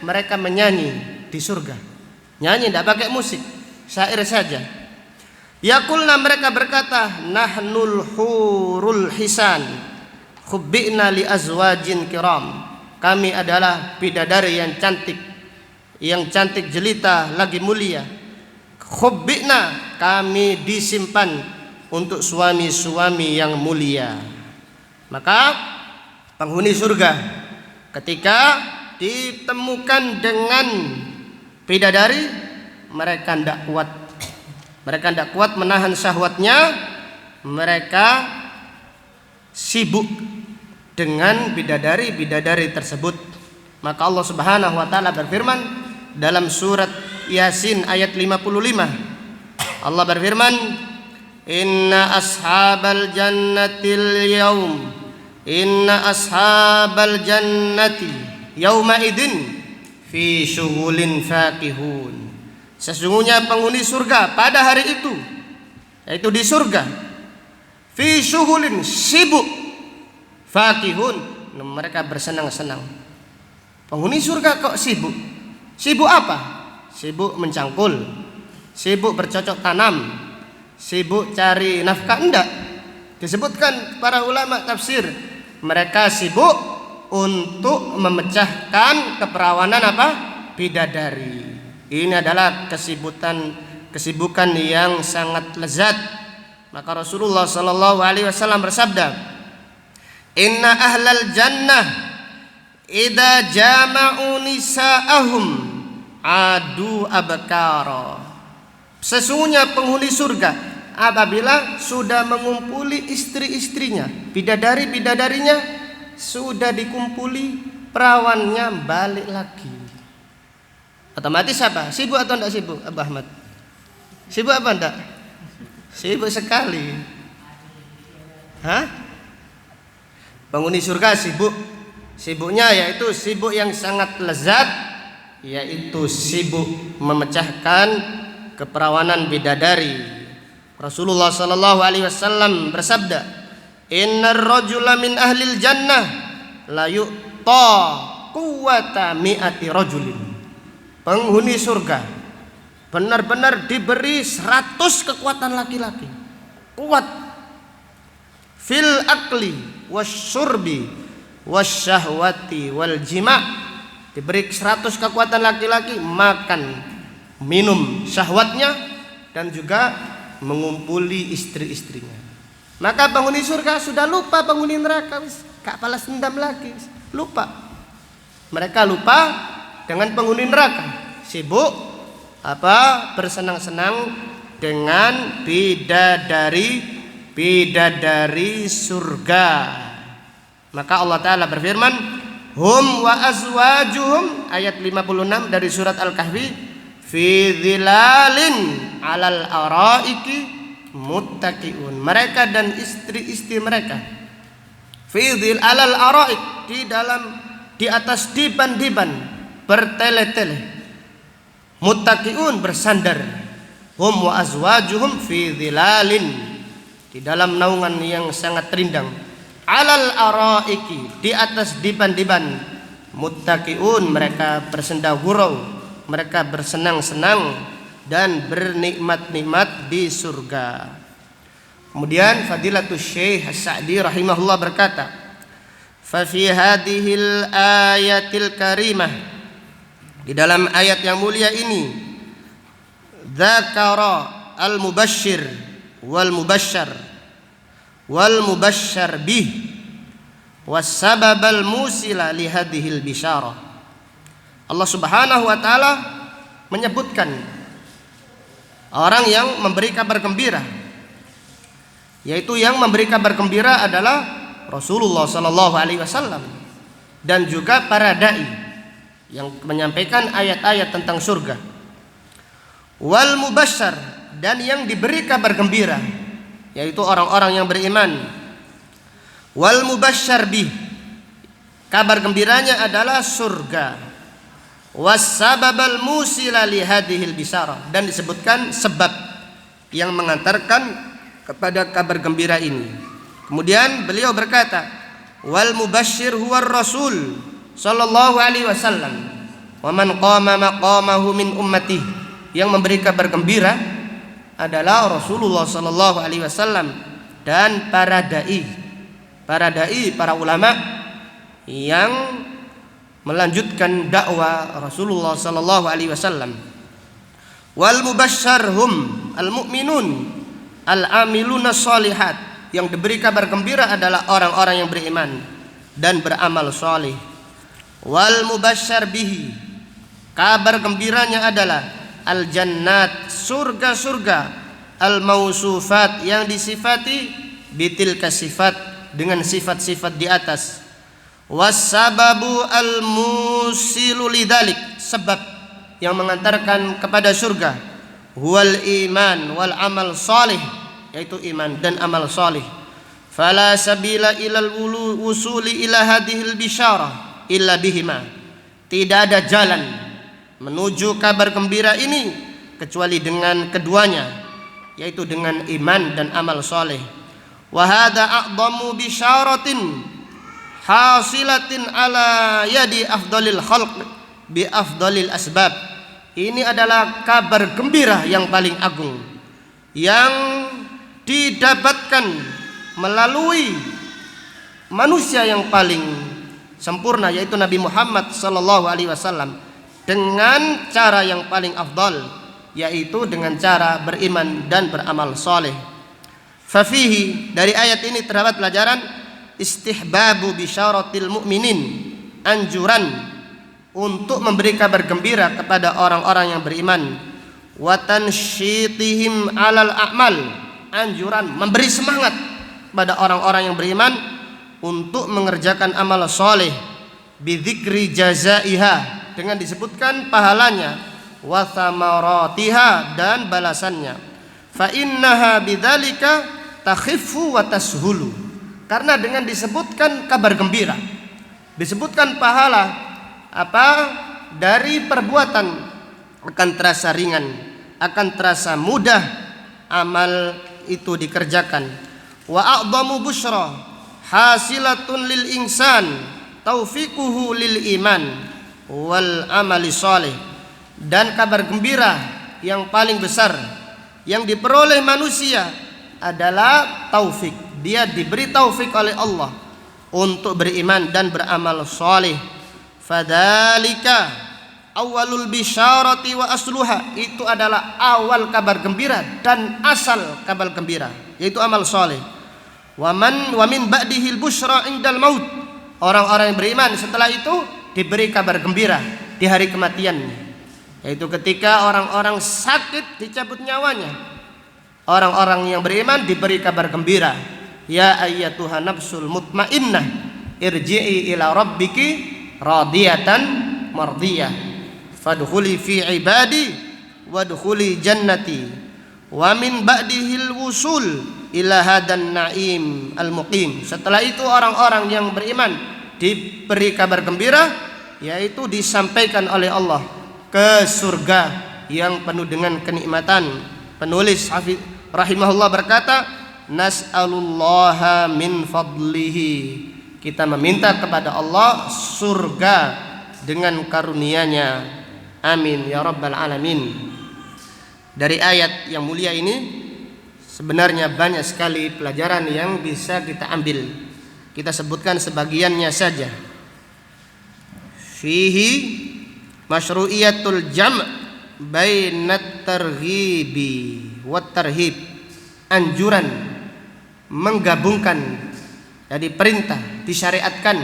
mereka menyanyi di surga. Nyanyi tidak pakai musik, syair saja. Yaqulna, mereka berkata, nahnul hurul hisan khubbi'na li azwajin kiram. Kami adalah bidadari yang cantik jelita lagi mulia. Khubbi'na, kami disimpan untuk suami-suami yang mulia. Maka penghuni surga ketika ditemukan dengan bidadari, mereka tidak kuat. Mereka tidak kuat menahan syahwatnya. Mereka sibuk dengan bidadari-bidadari tersebut. Maka Allah Subhanahu wa taala berfirman dalam surat Yasin ayat 55. Allah berfirman, Inna ashabal jannati yauma idin fi syughulin fakihun. Sesungguhnya penghuni surga pada hari itu, yaitu di surga, fi syughulin, sibuk, fakihun, mereka bersenang-senang. Penghuni surga kok sibuk? Sibuk apa? Sibuk mencangkul, sibuk bercocok tanam, sibuk cari nafkah? Enggak. Disebutkan para ulama tafsir, mereka sibuk untuk memecahkan keperawanan apa? Bidadari. Ini adalah kesibukan yang sangat lezat. Maka Rasulullah sallallahu alaihi wasallam bersabda, Inna ahlal jannah idza jama'u nisa'ahum adu abkara. Sesungguhnya penghuni surga apabila sudah mengumpuli istri-istrinya, bidadari-bidadarinya sudah dikumpuli, perawannya balik lagi. Otomatis apa? Sibuk atau tidak sibuk, Abu Ahmad? Sibuk apa enggak? Sibuk sekali. Hah? Penghuni surga sibuk. Sibuknya yaitu sibuk yang sangat lezat, yaitu sibuk memecahkan keperawanan bidadari. Rasulullah sallallahu alaihi wasallam bersabda, Innar rajula min ahlil jannah la yu'ta quwwata mi'ati rajulin. Penghuni surga benar-benar diberi 100 kekuatan laki-laki. Kuat fil akli wasyurbi wasyahwati wal jima'. Diberi 100 kekuatan laki-laki, makan, minum syahwatnya, dan juga mengumpuli istri-istrinya. Maka penghuni surga sudah lupa penghuni neraka, gak balas dendam lagi, lupa. Mereka lupa dengan penghuni neraka, sibuk bersenang-senang dengan bidadari surga. Maka Allah Ta'ala berfirman, hum wa azwajuhum, ayat 56 dari surat Al-Kahfi, fi dhilalin alal araiki muttaqiun. Mereka dan istri-istri mereka fi dhil alal araik, di atas diban-diban bertele-tele, muttaqiun, bersandar. Hum wa azwajuhum fi dhilalin, di dalam naungan yang sangat rindang, alal araiki, di atas diban-diban, muttaqiun, mereka bersenda gurau, mereka bersenang-senang dan bernikmat-nikmat di surga. Kemudian Fadilatul Syekh As-Sa'di rahimahullah berkata, fa fi hadhil ayatil karimah, di dalam ayat yang mulia ini, dzakara al-mubasysyir wal mubasysyar bih was sababal musila li hadhil bisyarah. Allah Subhanahu wa taala menyebutkan orang yang memberi kabar gembira, yaitu yang memberi kabar gembira adalah Rasulullah sallallahu alaihi wasallam dan juga para dai yang menyampaikan ayat-ayat tentang surga. Wal mubasysyar, dan yang diberi kabar gembira, yaitu orang-orang yang beriman. Wal mubasysyar bih, kabar gembiranya adalah surga. Was-sababal musila li hadhil bisyarah, dan disebutkan sebab yang mengantarkan kepada kabar gembira ini. Kemudian beliau berkata, wal mubasysyir huwa rasul sallallahu alaihi wasallam wa man qama maqamahu min ummati. Yang memberi kabar gembira adalah Rasulullah sallallahu alaihi wasallam dan para dai, para ulama yang melanjutkan dakwah Rasulullah sallallahu alaihi wasallam. Wal mubasysyar hum al mu'minun al amiluna shalihat. Yang diberi kabar gembira adalah orang-orang yang beriman dan beramal saleh. Wal mubasysyar bihi, Kabar gembiranya adalah al-jannat, surga-surga, al-mausufat yang disifati bitilka sifat, dengan sifat-sifat di atas. Was-sababu al-musilu lidzalik, sebab yang mengantarkan kepada surga, huwal iman wal amal salih, yaitu iman dan amal salih. Fala sabila ilal wusuli ila hadhil bisyarah illa bihima, tidak ada jalan menuju kabar gembira ini kecuali dengan keduanya, yaitu dengan iman dan amal saleh. Wa hadza a'dhamu bisyaratin hasilatin ala yadi afdalil khalq bi afdalil asbab. Ini adalah kabar gembira yang paling agung yang didapatkan melalui manusia yang paling sempurna, yaitu Nabi Muhammad sallallahu alaihi wasallam, dengan cara yang paling afdal, yaitu dengan cara beriman dan beramal soleh. Fafihi, dari ayat ini terdapat pelajaran istihbabu bisyaratil mu'minin, anjuran untuk memberi kabar gembira kepada orang-orang yang beriman, wa tansyitihim alal a'mal, anjuran memberi semangat pada orang-orang yang beriman untuk mengerjakan amal soleh, bidzikri jazaiha, dengan disebutkan pahalanya, wa thamaratiha, dan balasannya. Fa innaha bidzalika takhiffu wa tashulu, karena dengan disebutkan kabar gembira, disebutkan pahala dari perbuatan, akan terasa ringan, akan terasa mudah amal itu dikerjakan. Wa a'dhamu busyra hasilatun lil insan taufiquhu lil iman wal amali salih, dan kabar gembira yang paling besar yang diperoleh manusia adalah taufik. Dia diberi taufik oleh Allah untuk beriman dan beramal saleh. Fadzalika awalul bisyarati wa asluha, itu adalah awal kabar gembira dan asal kabar gembira, yaitu amal saleh. Wa min ba'dihil busyra indal maut, orang-orang yang beriman setelah itu diberi kabar gembira di hari kematiannya, yaitu ketika orang-orang sakit dicabut nyawanya, orang-orang yang beriman diberi kabar gembira, ya ayyatuhan nafsul mutmainnah irji'i ila rabbiki radiyatan mardiyah fadkhuli fi ibadi wadkhuli jannati. Wa min ba'dihil wusul ila hadan na'im al-muqim, setelah itu orang-orang yang beriman diberi kabar gembira, yaitu disampaikan oleh Allah ke surga yang penuh dengan kenikmatan. Penulis rahimahullah berkata, nas'alullaha min fadlihi, kita meminta kepada Allah surga dengan karunia-Nya, amin ya rabbal alamin. Dari ayat yang mulia ini sebenarnya banyak sekali pelajaran yang bisa kita ambil. Kita sebutkan sebagiannya saja. Fihi masyru'iyatul jam' bainat targhibi wat tarhib, anjuran menggabungkan, jadi perintah disyariatkan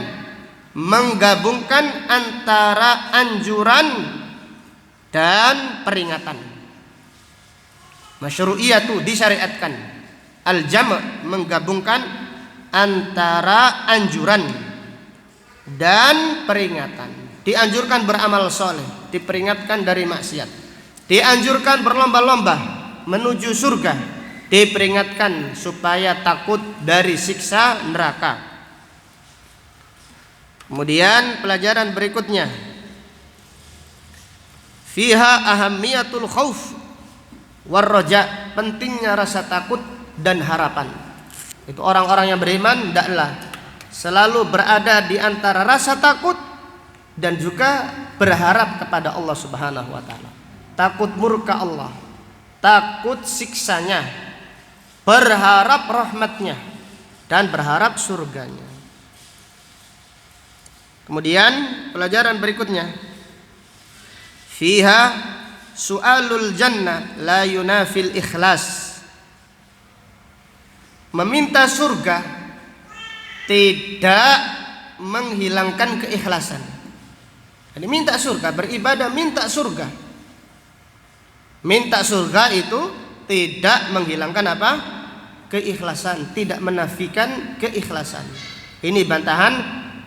menggabungkan antara anjuran dan peringatan. Masyru'iyatu disyariatkan, al-jam' menggabungkan antara anjuran dan peringatan. Dianjurkan beramal soleh, diperingatkan dari maksiat. Dianjurkan berlomba-lomba menuju surga, diperingatkan supaya takut dari siksa neraka. Kemudian pelajaran berikutnya, fiha ahammiyatul khauf war raja, pentingnya rasa takut dan harapan. Itu orang-orang yang beriman hendaklah selalu berada di antara rasa takut dan juga berharap kepada Allah Subhanahu wa taala. Takut murka Allah, takut siksanya, berharap rahmatnya dan berharap surganya. Kemudian pelajaran berikutnya, fiha su'alul jannah la yunafil ikhlas, meminta surga tidak menghilangkan keikhlasan. Jadi minta surga, beribadah minta surga. Minta surga itu tidak menghilangkan apa? Keikhlasan, tidak menafikan keikhlasan. Ini bantahan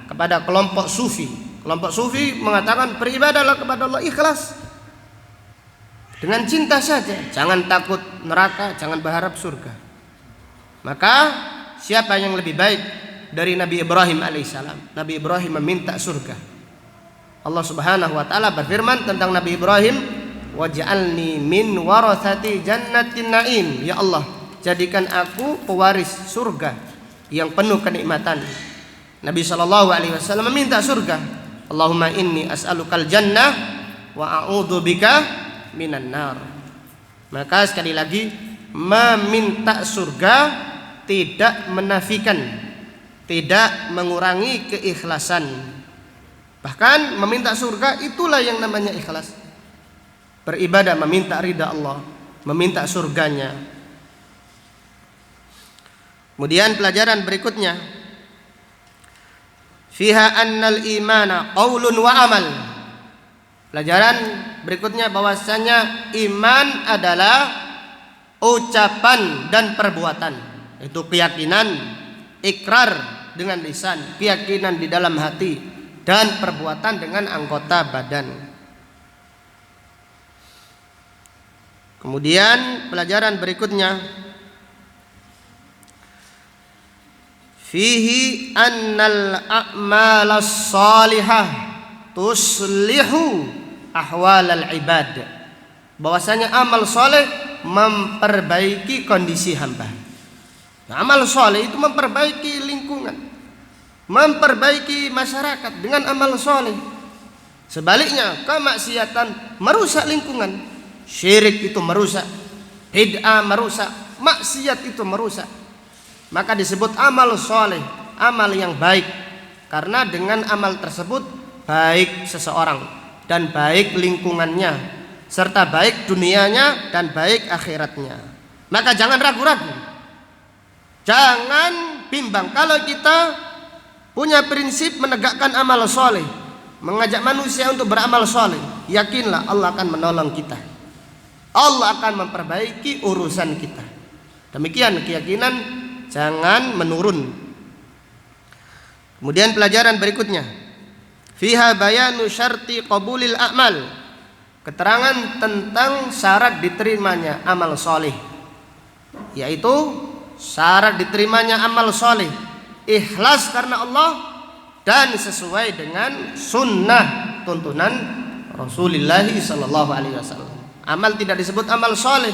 kepada kelompok sufi. Kelompok sufi mengatakan beribadahlah kepada Allah ikhlas, dengan cinta saja, jangan takut neraka, jangan berharap surga. Maka siapa yang lebih baik dari Nabi Ibrahim alaihissalam? Nabi Ibrahim meminta surga. Allah Subhanahu wa taala berfirman tentang Nabi Ibrahim, waj'alni min warathati jannatin na'im. Ya Allah, jadikan aku pewaris surga yang penuh kenikmatan. Nabi sallallahu alaihi wasallam meminta surga. Allahumma inni as'alukal jannah wa a'udzubika minan nar. Maka sekali lagi, meminta surga tidak menafikan, tidak mengurangi keikhlasan. Bahkan meminta surga itulah yang namanya ikhlas. Beribadah meminta ridha Allah, meminta surganya. Kemudian pelajaran berikutnya, fiha annal imana qaulun wa amal. Pelajaran berikutnya bahwasanya iman adalah ucapan dan perbuatan. Itu keyakinan, ikrar dengan lisan, keyakinan di dalam hati, dan perbuatan dengan anggota badan. Kemudian pelajaran berikutnya, fihi annal a'malas salihah tuslihu ahwalal ibad. Bahwasanya amal soleh memperbaiki kondisi hamba. Nah, amal soleh itu memperbaiki lingkungan, memperbaiki masyarakat dengan amal soleh. Sebaliknya, kemaksiatan merusak lingkungan. Syirik itu merusak, bid'ah merusak, maksiat itu merusak. Maka disebut amal soleh, amal yang baik, karena dengan amal tersebut baik seseorang dan baik lingkungannya, serta baik dunianya dan baik akhiratnya. Maka jangan ragu-ragu, jangan bimbang kalau kita punya prinsip menegakkan amal soleh, mengajak manusia untuk beramal soleh. Yakinlah Allah akan menolong kita, Allah akan memperbaiki urusan kita. Demikian keyakinan, jangan menurun. Kemudian pelajaran berikutnya, fiha bayanu syarti qabulil a'mal. Keterangan tentang syarat diterimanya amal soleh, yaitu syarat diterimanya amal soleh ikhlas karena Allah dan sesuai dengan sunnah tuntunan Rasulullah sallallahu alaihi wasallam. Amal tidak disebut amal soleh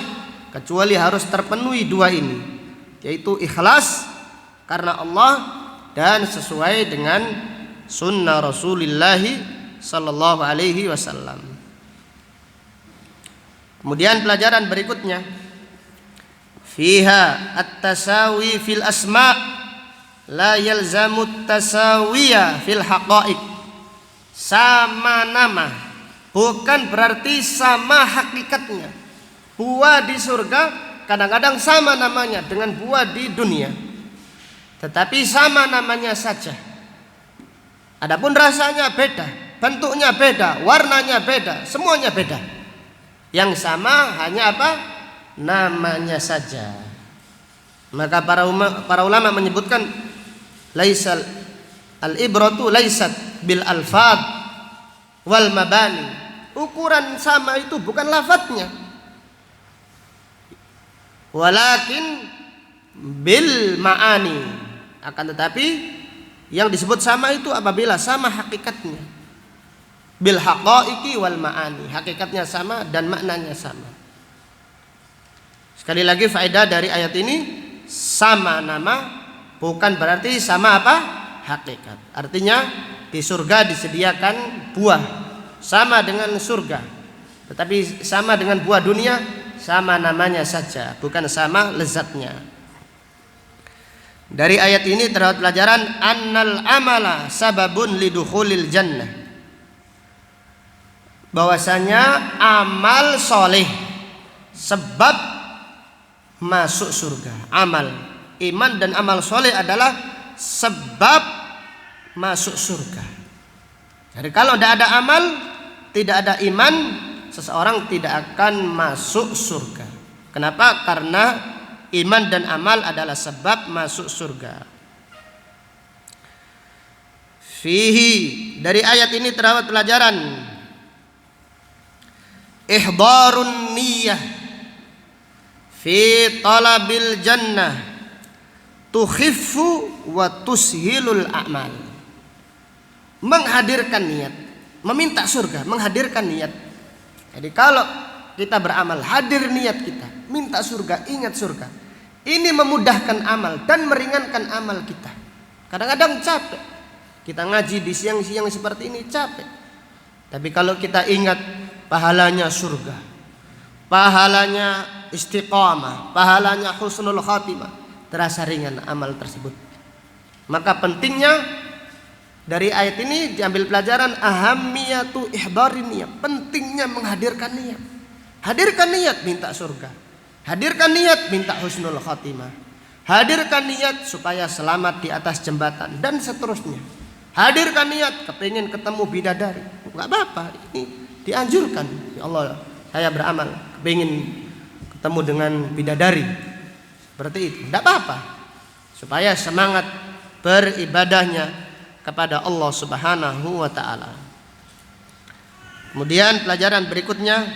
kecuali harus terpenuhi dua ini, yaitu ikhlas karena Allah dan sesuai dengan sunnah Rasulullah sallallahu alaihi wasallam. Kemudian pelajaran berikutnya, fiha at-tasawi fil asma' la yalzamu at-tasawiya fil haqa'iq. Sama nama bukan berarti sama hakikatnya. Buah di surga kadang-kadang sama namanya dengan buah di dunia, tetapi sama namanya saja. Adapun rasanya beda, bentuknya beda, warnanya beda, semuanya beda. Yang sama hanya apa? Namanya saja. Maka para ulama menyebutkan laisal al-ibratu laisat bil alfad wal mabani. Ukuran sama itu bukan lafadznya, walakin bil ma'ani. Akan tetapi yang disebut sama itu apabila sama hakikatnya. Bil haqaiqi wal ma'ani, hakikatnya sama dan maknanya sama. Sekali lagi faedah dari ayat ini, sama nama bukan berarti sama apa? Hakikat. Artinya di surga disediakan buah sama dengan surga, tetapi sama dengan buah dunia, sama namanya saja, bukan sama lezatnya. Dari ayat ini terdapat pelajaran annal amala sababun lidukhulil jannah. Bahwasanya amal soleh sebab masuk surga. Amal, iman dan amal soleh adalah sebab masuk surga. Jadi kalau tidak ada amal, tidak ada iman, seseorang tidak akan masuk surga. Kenapa? Karena iman dan amal adalah sebab masuk surga. Fihi, dari ayat ini terdapat pelajaran ihdarun niyah fi talabil jannah tukhiffu wa tushilul a'mal. Menghadirkan niat, meminta surga, menghadirkan niat. Jadi kalau kita beramal, hadir niat kita, minta surga, ingat surga. Ini memudahkan amal dan meringankan amal kita. Kadang-kadang capek. Kita ngaji di siang-siang seperti ini capek. Tapi kalau kita ingat pahalanya surga, pahalanya istiqamah, pahalanya husnul khatimah, terasa ringan amal tersebut. Maka pentingnya dari ayat ini diambil pelajaran ahammiyatu ihdarin niyat, pentingnya menghadirkan niat. Hadirkan niat minta surga, hadirkan niat minta husnul khatimah, hadirkan niat supaya selamat di atas jembatan dan seterusnya. Hadirkan niat kepingin ketemu bidadari, enggak apa-apa, ini dianjurkan. Ya Allah, saya beramal kepingin ketemu dengan bidadari, seperti itu, enggak apa-apa, supaya semangat beribadahnya kepada Allah Subhanahu wa ta'ala. Kemudian pelajaran berikutnya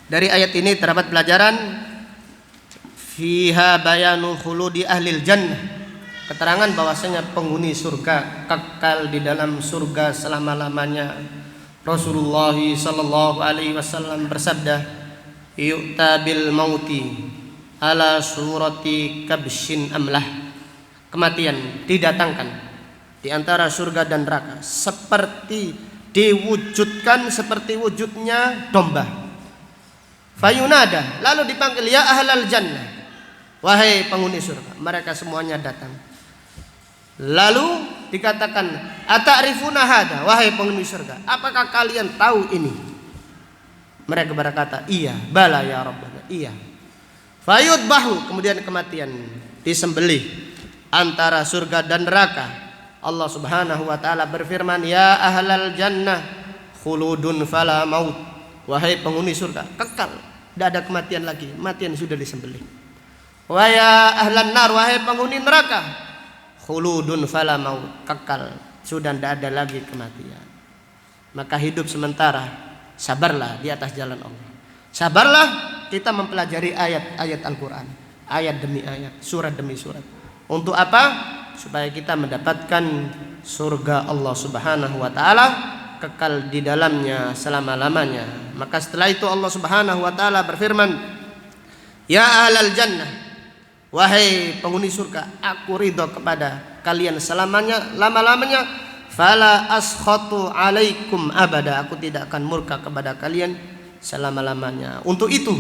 dari ayat ini terdapat pelajaran fiha bayanu khuludi ahlil jannah, keterangan bahwasanya penghuni surga kekal di dalam surga selama-lamanya. Rasulullah sallallahu alaihi wasallam bersabda, yu'ta bil mauti ala surati kabshin amlah, kematian didatangkan di antara surga dan neraka seperti diwujudkan seperti wujudnya domba. Fayunada, lalu dipanggil ya ahlal jannah, wahai penghuni surga. Mereka semuanya datang. Lalu dikatakan ata'rifuna hada, wahai penghuni surga, apakah kalian tahu ini? Mereka berkata iya, bala ya rabbana, iya. Fayudbahu, kemudian kematian disembelih antara surga dan neraka. Allah Subhanahu wa ta'ala berfirman, ya ahlal jannah khuludun fala maut, wahai penghuni surga kekal, tidak ada kematian lagi, kematian sudah disembelih. Wa ya ahlan nar, wahai penghuni neraka khuludun fala maut, kekal, sudah tidak ada lagi kematian. Maka hidup sementara, sabarlah di atas jalan Allah. Sabarlah kita mempelajari ayat-ayat Al-Quran, ayat demi ayat, surat demi surat. Untuk apa? Supaya kita mendapatkan surga Allah Subhanahu wa ta'ala, kekal di dalamnya selama-lamanya. Maka setelah itu Allah Subhanahu wa ta'ala berfirman, ya ahlal jannah, wahai penghuni surga, aku ridho kepada kalian selamanya, lama-lamanya. Fala askhatu alaikum abada, aku tidak akan murka kepada kalian selama-lamanya. Untuk itu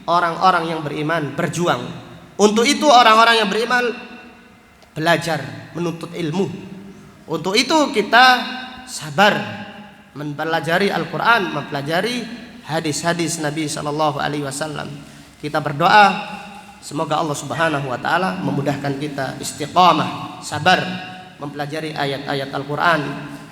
orang-orang yang beriman berjuang. Untuk itu orang-orang yang beriman belajar, menuntut ilmu. Untuk itu kita sabar mempelajari Al-Quran, mempelajari hadis-hadis Nabi Sallallahu Alaihi Wasallam. Kita berdoa semoga Allah Subhanahu Wa Taala memudahkan kita istiqamah, sabar mempelajari ayat-ayat Al-Quran,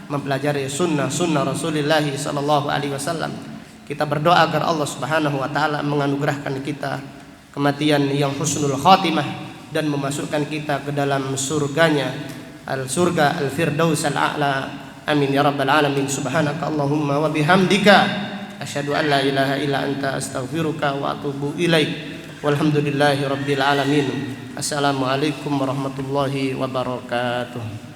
mempelajari sunnah Rasulullah Sallallahu Alaihi Wasallam. Kita berdoa agar Allah Subhanahu Wa Taala menganugerahkan kita kematian yang husnul khatimah dan memasukkan kita ke dalam surganya, surga al-firdaus al-a'la. Amin ya rabbal alamin. Subhanaka Allahumma wa bihamdika asyhadu an la ilaha illa anta astaghfiruka wa atubu ilaik. Walhamdulillahi rabbil alamin. Assalamualaikum warahmatullahi wabarakatuh.